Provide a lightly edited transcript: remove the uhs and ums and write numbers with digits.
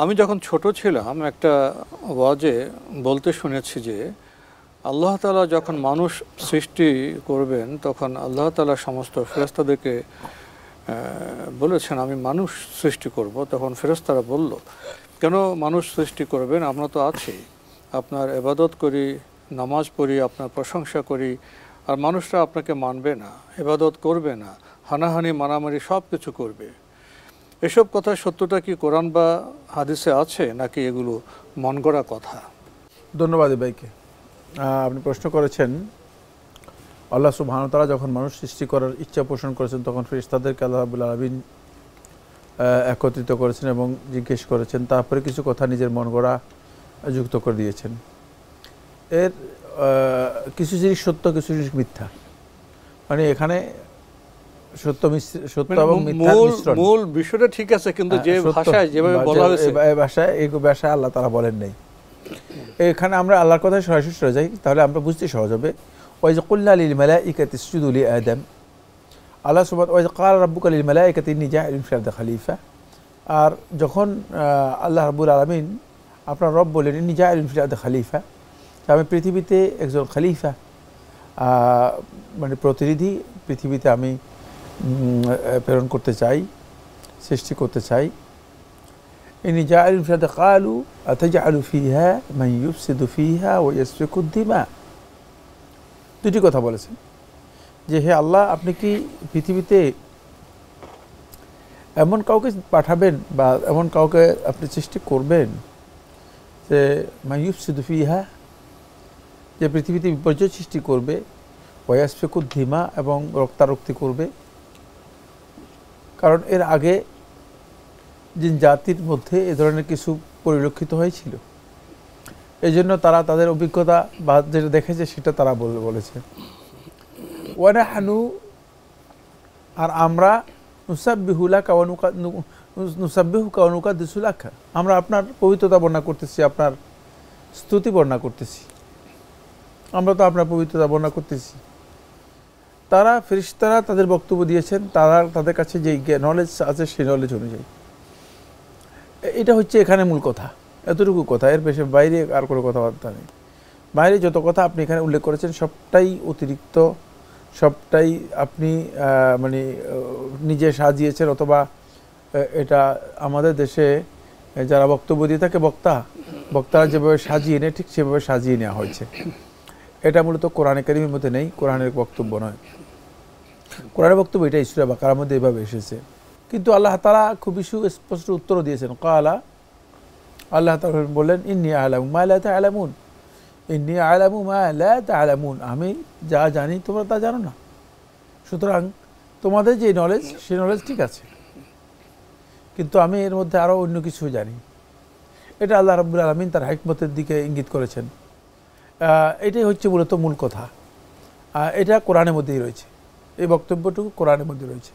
আমি যখন ছোট ছিলাম একটা ওয়াজে বলতে শুনেছি যে আল্লাহ তাআলা যখন মানুষ সৃষ্টি করবেন তখন আল্লাহ তাআলা সমস্ত ফেরেশতাদেরকে বলেছেন আমি মানুষ সৃষ্টি করব। তখন ফেরেশতারা বলল, কেন মানুষ সৃষ্টি করবেন? আমরা তো আছি, আপনার ইবাদত করি, নামাজ পড়ি, আপনার প্রশংসা করি, আর মানুষরা আপনাকে মানবে না, ইবাদত করবে না, হানাহানি মারামারি সব কিছু করবে। এসব কথা সত্যতা কি কোরআন বা হাদিসে আছে, নাকি এগুলো মন গড়া কথা? ধন্যবাদ ভাইকে। আপনি প্রশ্ন করেছেন, আল্লাহ সুবহানাহু ওয়া তাআলা যখন মানুষ সৃষ্টি করার ইচ্ছা পোষণ করেছেন তখন ফেরেশতাদেরকে আল্লাহ রাব্বুল আলামিন একত্রিত করেছেন এবং জিজ্ঞেস করেছেন, তারপরে কিছু কথা নিজের মন গড়া যুক্ত করে দিয়েছেন। এর কিছু জিনিস সত্য, কিছু জিনিস মিথ্যা, মানে এখানে সত্য এবং মিথ্যার মিশ্রণ। মূল বিষয়টা ঠিক আছে, কিন্তু যে ভাষায় যেভাবে বলা হয়েছে এই ভাষায় আল্লাহ তাআলা বলেন নাই। এখানে আমরা আল্লাহর কথায় সরাসরি চলে যাই, তাহলে আমরা বুঝতে সহজ হবে। ওয়াইজ কুল্লা লিল মালাইকাতি ইসজুদু লি আদম, আল্লাহ সুবহানাহু ওয়াইজ ক্বাল রাব্বুকা লিল মালাইকাতি ইন্নী জাইলুন ফিল আরদি খলিফা। আর যখন আল্লাহ রাব্বুল আলামিন আপনার রব বলেন ইন্নী জাইলুন ফিল আরদি খলিফা, আমি পৃথিবীতে একজন খলিফা, মানে প্রতিনিধি পৃথিবীতে আমি প্রেরণ করতে চাই, সৃষ্টি করতে চাই। ইন্নী জাইলুন ফিল আরদি ক্বালু আতাজআলু ফিহা মান ইউফসিদু ফিহা ওয়া ইয়াসফিকু দিমা। দুটি কথা বলেছেন যে হে আল্লাহ, আপনি কি পৃথিবীতে এমন কাউকে পাঠাবেন বা এমন কাউকে আপনি সৃষ্টি করবেন যে মান ইউফসিদু ফিহা, যে পৃথিবীতে বিপর্যয় সৃষ্টি করবে, ওয়া ইয়াসফিকু দিমা, এবং রক্তারক্তি করবে। কারণ এর আগে জিন জাতির মধ্যে এ ধরনের কিছু পরিলক্ষিত হয়েছিল, এই জন্য তারা তাদের অভিজ্ঞতা বা যেটা দেখেছে সেটা তারা বলেছে। ওয়ানাহনু, আর আমরা নুসাব্বিহু লাকা ওয়া নুসাব্বিহুকা ওয়া নুকাদ্দিসু লাকা, আমরা আপনার পবিত্রতা বর্ণনা করতেছি, আপনার স্তুতি বর্ণনা করতেছি, আমরা তো আপনার পবিত্রতা বর্ণনা করতেছি। তারা ফেরেশতারা তাদের বক্তব্য দিয়েছেন, তাদের কাছে যে নলেজ আছে সেই নলেজ অনুযায়ী। এটা হচ্ছে এখানে মূল কথা, এতটুকু কথা, এর বেশি বাইরে আর কোনো কথাবার্তা নেই। বাইরে যত কথা আপনি এখানে উল্লেখ করেছেন সবটাই অতিরিক্ত, সবটাই আপনি মানে নিজে সাজিয়েছেন, অথবা এটা আমাদের দেশে যারা বক্তব্য দিয়ে থাকে বক্তারা যেভাবে সাজিয়ে নেয় ঠিক সেভাবে সাজিয়ে নেওয়া হয়েছে। এটা মূলত কোরআনে কারীমের মধ্যে নেই, কোরআনের বক্তব্য নয়। কোরআনের বক্তব্য এটা সূরা বাকারার মধ্যে এভাবে এসেছে। কিন্তু আল্লাহ তাআলা খুবই সুস্পষ্ট উত্তর দিয়েছেন। ক্বালা, আল্লাহ তাআলা বললেন ইন্নী আ'লামু মা লা তা'লামুন, ইন্নী আ'লামু মা লা তা'লামুন, আমি যা জানি তোমরা তা জানো না। সুতরাং তোমাদের যে নলেজ সেই নলেজ ঠিক আছে, কিন্তু আমি এর মধ্যে আরও অন্য কিছু জানি। এটা আল্লাহ রাব্বুল আলামিন তার হিকমতের দিকে ইঙ্গিত করেছেন। এটাই হচ্ছে মূলত মূল কথা। এটা কোরআনের মধ্যেই রয়েছে, এই বক্তব্যটুকু কোরআনের মধ্যে রয়েছে।